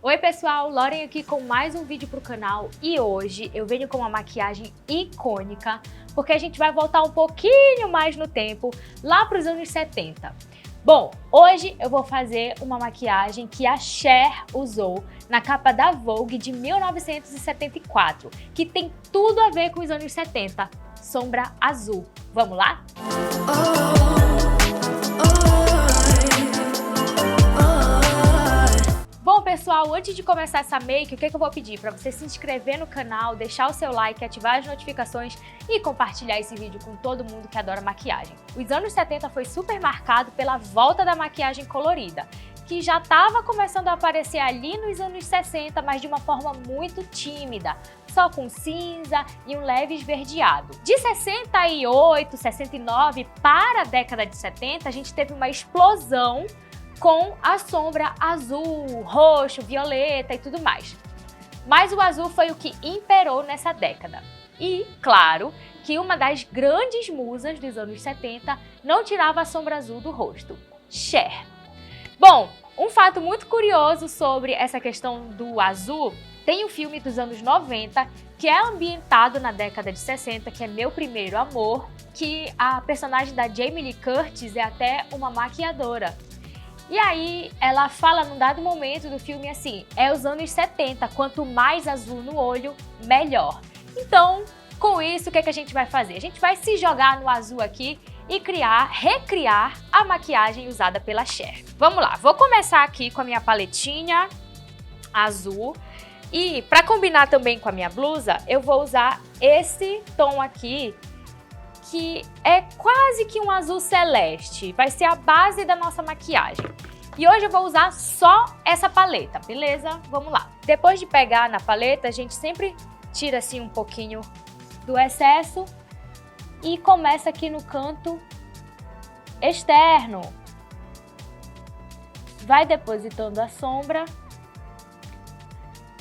Oi pessoal, Lauren aqui com mais um vídeo pro canal e hoje eu venho com uma maquiagem icônica porque a gente vai voltar um pouquinho mais no tempo, lá para os anos 70. Bom, hoje eu vou fazer uma maquiagem que a Cher usou na capa da Vogue de 1974, que tem tudo a ver com os anos 70, sombra azul. Vamos lá? Bom pessoal, antes de começar essa make, o que eu vou pedir? Para você se inscrever no canal, deixar o seu like, ativar as notificações e compartilhar esse vídeo com todo mundo que adora maquiagem. Os anos 70 foi super marcado pela volta da maquiagem colorida, que já estava começando a aparecer ali nos anos 60, mas de uma forma muito tímida, só com cinza e um leve esverdeado. De 68, 69 para a década de 70, a gente teve uma explosão com a sombra azul, roxo, violeta e tudo mais. Mas o azul foi o que imperou nessa década. E, claro, que uma das grandes musas dos anos 70 não tirava a sombra azul do rosto, Cher. Bom, um fato muito curioso sobre essa questão do azul, tem um filme dos anos 90 que é ambientado na década de 60, que é Meu Primeiro Amor, que a personagem da Jamie Lee Curtis é até uma maquiadora. E aí ela fala num dado momento do filme assim, é os anos 70, quanto mais azul no olho, melhor. Então, com isso, o que a gente vai fazer? A gente vai se jogar no azul aqui e recriar a maquiagem usada pela Cher. Vamos lá, vou começar aqui com a minha paletinha azul. E para combinar também com a minha blusa, eu vou usar esse tom aqui, que é quase que um azul celeste, vai ser a base da nossa maquiagem. E hoje eu vou usar só essa paleta, beleza? Vamos lá. Depois de pegar na paleta, a gente sempre tira assim um pouquinho do excesso e começa aqui no canto externo. Vai depositando a sombra,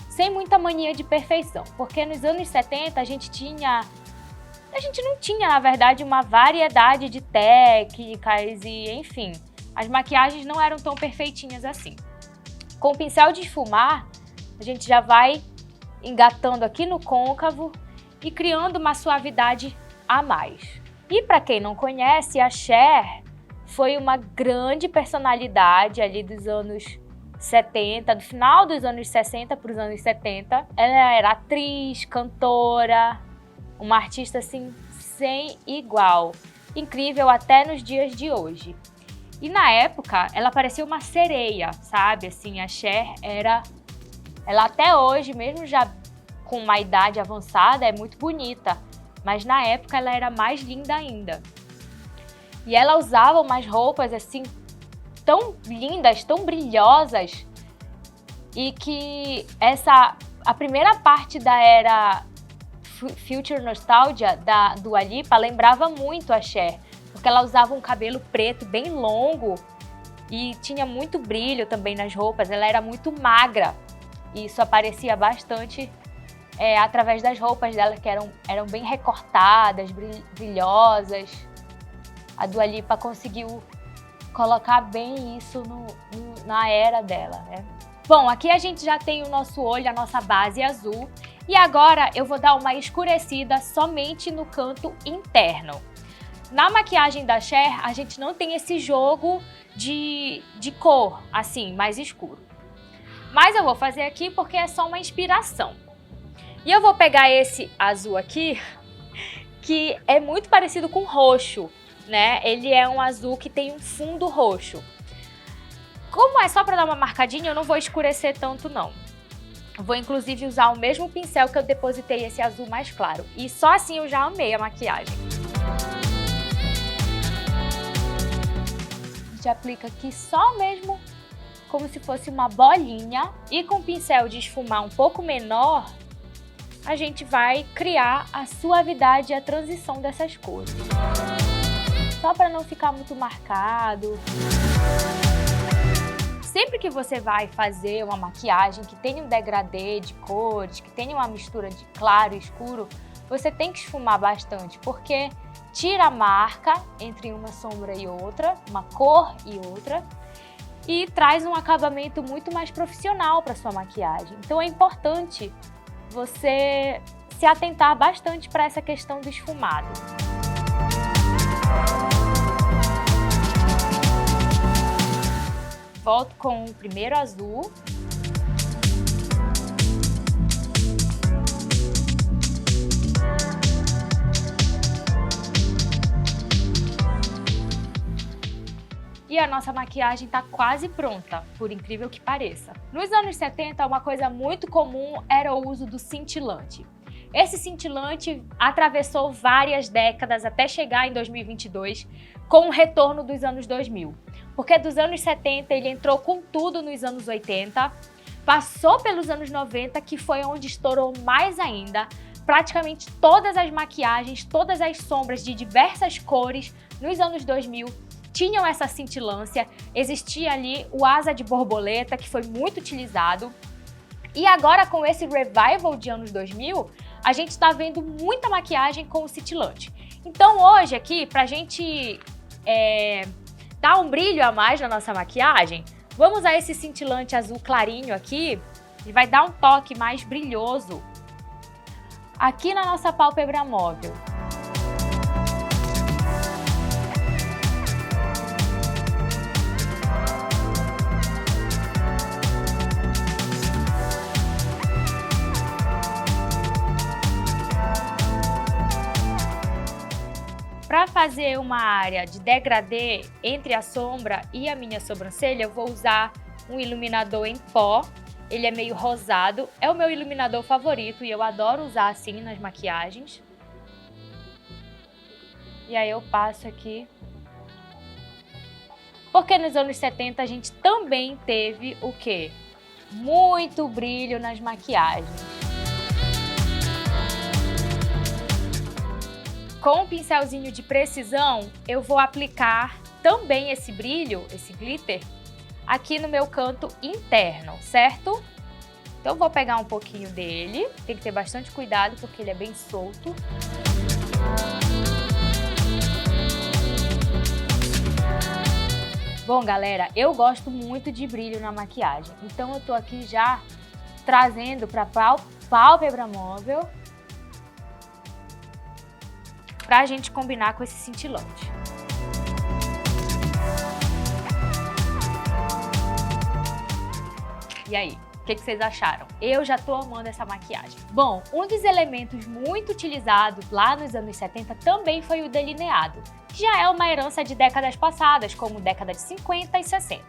sem muita mania de perfeição, porque nos anos 70 a gente não tinha, na verdade, uma variedade de técnicas e, enfim, as maquiagens não eram tão perfeitinhas assim. Com o pincel de esfumar, a gente já vai engatando aqui no côncavo e criando uma suavidade a mais. E para quem não conhece, a Cher foi uma grande personalidade ali dos anos 70, do final dos anos 60 para os anos 70. Ela era atriz, cantora, uma artista assim sem igual, incrível até nos dias de hoje. E na época ela parecia uma sereia, sabe? Assim, a Cher ela até hoje, mesmo já com uma idade avançada, é muito bonita, mas na época ela era mais linda ainda. E ela usava umas roupas assim tão lindas, tão brilhosas, e que a primeira parte da era Future Nostalgia da Dua Lipa lembrava muito a Cher, porque ela usava um cabelo preto bem longo e tinha muito brilho também nas roupas. Ela era muito magra e isso aparecia bastante através das roupas dela, que eram bem recortadas, brilhosas. A Dua Lipa conseguiu colocar bem isso na era dela, né? Bom, aqui a gente já tem o nosso olho, a nossa base azul. E agora eu vou dar uma escurecida somente no canto interno. Na maquiagem da Cher, a gente não tem esse jogo de cor, assim, mais escuro. Mas eu vou fazer aqui porque é só uma inspiração. E eu vou pegar esse azul aqui, que é muito parecido com roxo, né? Ele é um azul que tem um fundo roxo. Como é só para dar uma marcadinha, eu não vou escurecer tanto não. Vou inclusive usar o mesmo pincel que eu depositei esse azul mais claro. E só assim eu já amei a maquiagem. A gente aplica aqui só mesmo como se fosse uma bolinha. E com o pincel de esfumar um pouco menor, a gente vai criar a suavidade e a transição dessas cores. Só para não ficar muito marcado. Sempre que você vai fazer uma maquiagem que tenha um degradê de cores, que tenha uma mistura de claro e escuro, você tem que esfumar bastante, porque tira a marca entre uma sombra e outra, uma cor e outra, e traz um acabamento muito mais profissional para sua maquiagem. Então é importante você se atentar bastante para essa questão do esfumado. Volto com o primeiro azul. E a nossa maquiagem está quase pronta, por incrível que pareça. Nos anos 70, uma coisa muito comum era o uso do cintilante. Esse cintilante atravessou várias décadas até chegar em 2022, com o retorno dos anos 2000. Porque dos anos 70 ele entrou com tudo nos anos 80, passou pelos anos 90, que foi onde estourou mais ainda. Praticamente todas as maquiagens, todas as sombras de diversas cores nos anos 2000 tinham essa cintilância. Existia ali o asa de borboleta, que foi muito utilizado. E agora, com esse revival de anos 2000, a gente está vendo muita maquiagem com o cintilante. Então hoje aqui, pra gente dar um brilho a mais na nossa maquiagem, vamos usar esse cintilante azul clarinho aqui e vai dar um toque mais brilhoso aqui na nossa pálpebra móvel. Para fazer uma área de degradê entre a sombra e a minha sobrancelha, eu vou usar um iluminador em pó. Ele é meio rosado, é o meu iluminador favorito e eu adoro usar assim nas maquiagens. E aí eu passo aqui. Porque nos anos 70 a gente também teve o quê? Muito brilho nas maquiagens. Com um pincelzinho de precisão, eu vou aplicar também esse brilho, esse glitter, aqui no meu canto interno, certo? Então eu vou pegar um pouquinho dele, tem que ter bastante cuidado porque ele é bem solto. Bom, galera, eu gosto muito de brilho na maquiagem, então eu tô aqui já trazendo para pálpebra móvel, pra gente combinar com esse cintilante. E aí, o que vocês acharam? Eu já tô amando essa maquiagem. Bom, um dos elementos muito utilizados lá nos anos 70 também foi o delineado, que já é uma herança de décadas passadas, como década de 50 e 60.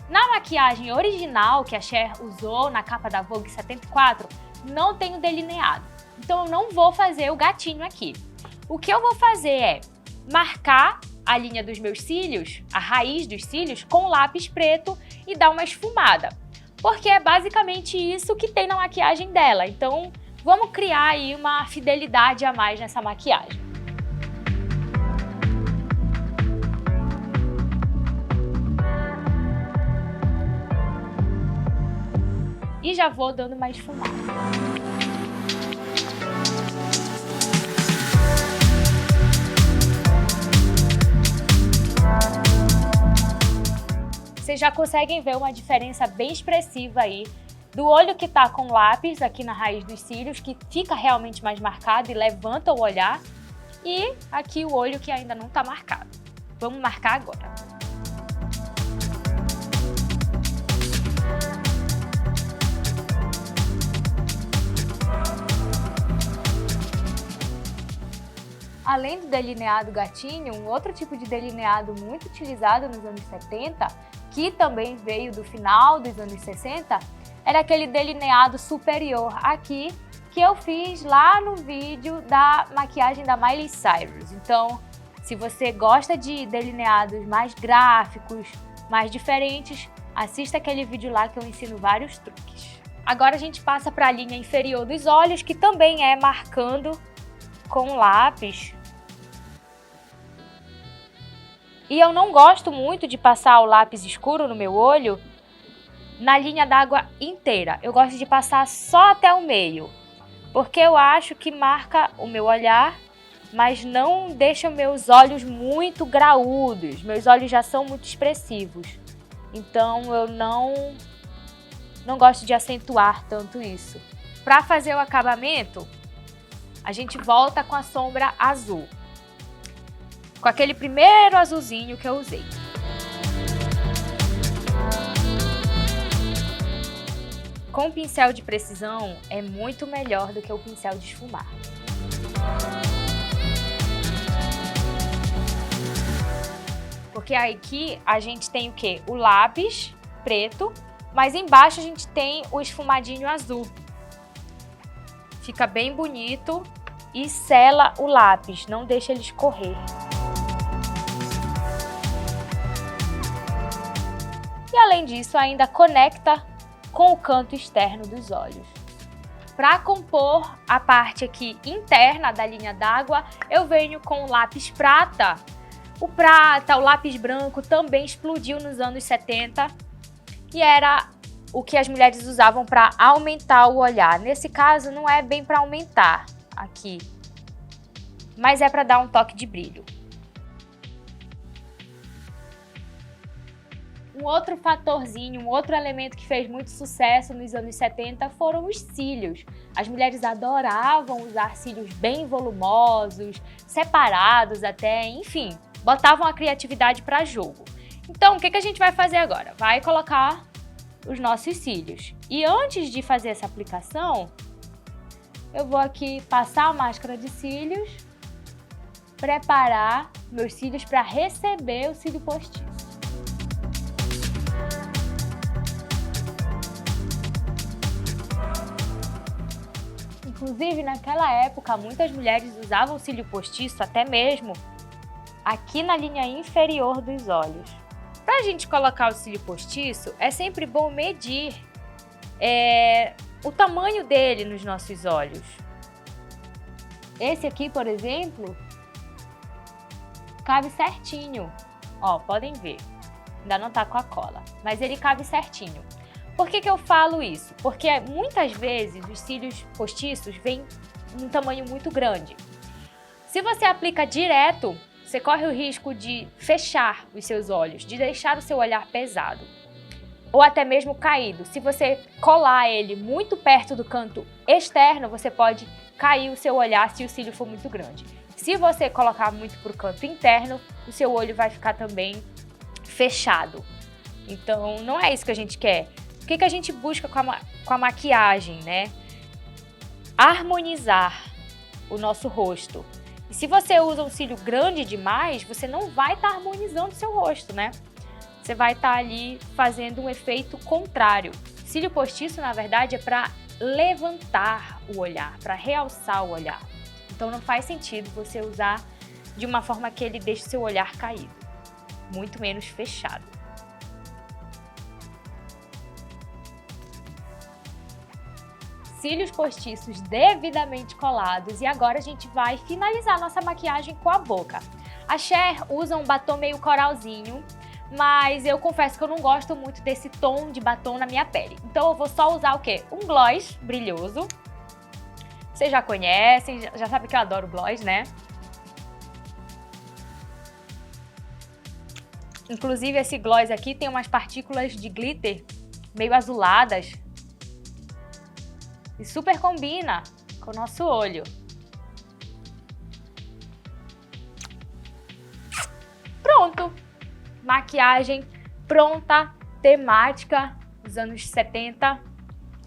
Na maquiagem original que a Cher usou na capa da Vogue 74, não tem o delineado. Então eu não vou fazer o gatinho aqui. O que eu vou fazer é marcar a linha dos meus cílios, a raiz dos cílios, com lápis preto e dar uma esfumada. Porque é basicamente isso que tem na maquiagem dela. Então, vamos criar aí uma fidelidade a mais nessa maquiagem. E já vou dando uma esfumada. Vocês já conseguem ver uma diferença bem expressiva aí do olho que tá com lápis aqui na raiz dos cílios, que fica realmente mais marcado e levanta o olhar, e aqui o olho que ainda não tá marcado. Vamos marcar agora. Além do delineado gatinho, um outro tipo de delineado muito utilizado nos anos 70, que também veio do final dos anos 60, era aquele delineado superior aqui, que eu fiz lá no vídeo da maquiagem da Miley Cyrus. Então, se você gosta de delineados mais gráficos, mais diferentes, assista aquele vídeo lá que eu ensino vários truques. Agora a gente passa para a linha inferior dos olhos, que também é marcando com lápis. E eu não gosto muito de passar o lápis escuro no meu olho na linha d'água inteira. Eu gosto de passar só até o meio, porque eu acho que marca o meu olhar, mas não deixa meus olhos muito graúdos. Meus olhos já são muito expressivos. Então eu não gosto de acentuar tanto isso. Para fazer o acabamento, a gente volta com a sombra azul, com aquele primeiro azulzinho que eu usei. Com o pincel de precisão é muito melhor do que o pincel de esfumar. Porque aqui a gente tem o quê? O lápis preto, mas embaixo a gente tem o esfumadinho azul. Fica bem bonito e sela o lápis, não deixa ele escorrer. E além disso, ainda conecta com o canto externo dos olhos. Para compor a parte aqui interna da linha d'água, eu venho com o lápis prata. O prata, o lápis branco também explodiu nos anos 70 e era o que as mulheres usavam para aumentar o olhar. Nesse caso, não é bem para aumentar aqui, mas é para dar um toque de brilho. Um outro fatorzinho, um outro elemento que fez muito sucesso nos anos 70 foram os cílios. As mulheres adoravam usar cílios bem volumosos, separados até, enfim, botavam a criatividade para jogo. Então, o que a gente vai fazer agora? Vai colocar os nossos cílios. E antes de fazer essa aplicação, eu vou aqui passar a máscara de cílios, preparar meus cílios para receber o cílio postiço. Inclusive, naquela época, muitas mulheres usavam cílio postiço até mesmo aqui na linha inferior dos olhos. Para a gente colocar o cílio postiço, é sempre bom medir o tamanho dele nos nossos olhos. Esse aqui, por exemplo, cabe certinho. Ó, podem ver, ainda não tá com a cola, mas ele cabe certinho. Por que eu falo isso? Porque muitas vezes os cílios postiços vêm num tamanho muito grande. Se você aplica direto, você corre o risco de fechar os seus olhos, de deixar o seu olhar pesado ou até mesmo caído. Se você colar ele muito perto do canto externo, você pode cair o seu olhar se o cílio for muito grande. Se você colocar muito para o canto interno, o seu olho vai ficar também fechado. Então, não é isso que a gente quer. O que a gente busca com a maquiagem, né? Harmonizar o nosso rosto. E se você usa um cílio grande demais, você não vai estar harmonizando o seu rosto, né? Você vai estar ali fazendo um efeito contrário. Cílio postiço, na verdade, é para levantar o olhar, para realçar o olhar. Então não faz sentido você usar de uma forma que ele deixe seu olhar caído, muito menos fechado. Cílios postiços devidamente colados e agora a gente vai finalizar nossa maquiagem com a boca. A Cher usa um batom meio coralzinho, mas eu confesso que eu não gosto muito desse tom de batom na minha pele. Então eu vou só usar o quê? Um gloss brilhoso. Vocês já conhecem, já sabem que eu adoro gloss, né? Inclusive esse gloss aqui tem umas partículas de glitter meio azuladas. E super combina com o nosso olho. Pronto! Maquiagem pronta, temática dos anos 70.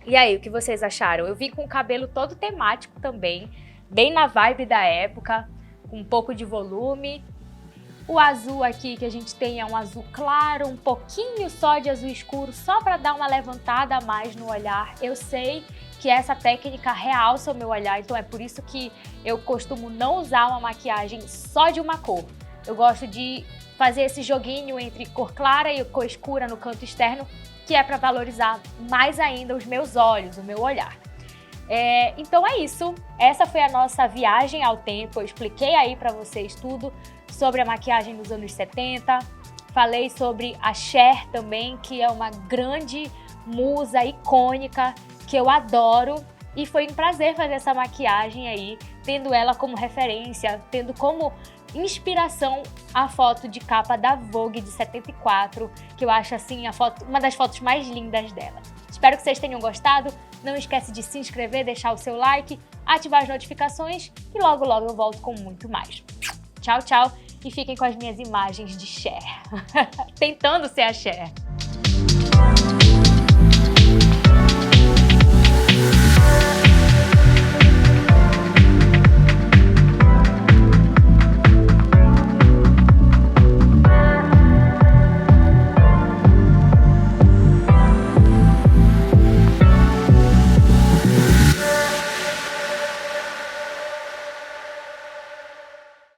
E aí, o que vocês acharam? Eu vim com o cabelo todo temático também, bem na vibe da época, com um pouco de volume. O azul aqui que a gente tem é um azul claro, um pouquinho só de azul escuro, só para dar uma levantada a mais no olhar. Eu sei que essa técnica realça o meu olhar, então é por isso que eu costumo não usar uma maquiagem só de uma cor. Eu gosto de fazer esse joguinho entre cor clara e cor escura no canto externo, que é para valorizar mais ainda os meus olhos, o meu olhar. Então é isso, essa foi a nossa viagem ao tempo. Eu expliquei aí para vocês tudo sobre a maquiagem dos anos 70, falei sobre a Cher também, que é uma grande musa icônica que eu adoro, e foi um prazer fazer essa maquiagem aí, tendo ela como referência, tendo como inspiração à foto de capa da Vogue de 74, que eu acho assim uma das fotos mais lindas dela. Espero que vocês tenham gostado. Não esquece de se inscrever, deixar o seu like, ativar as notificações e logo logo eu volto com muito mais. Tchau, tchau e fiquem com as minhas imagens de Cher. Tentando ser a Cher.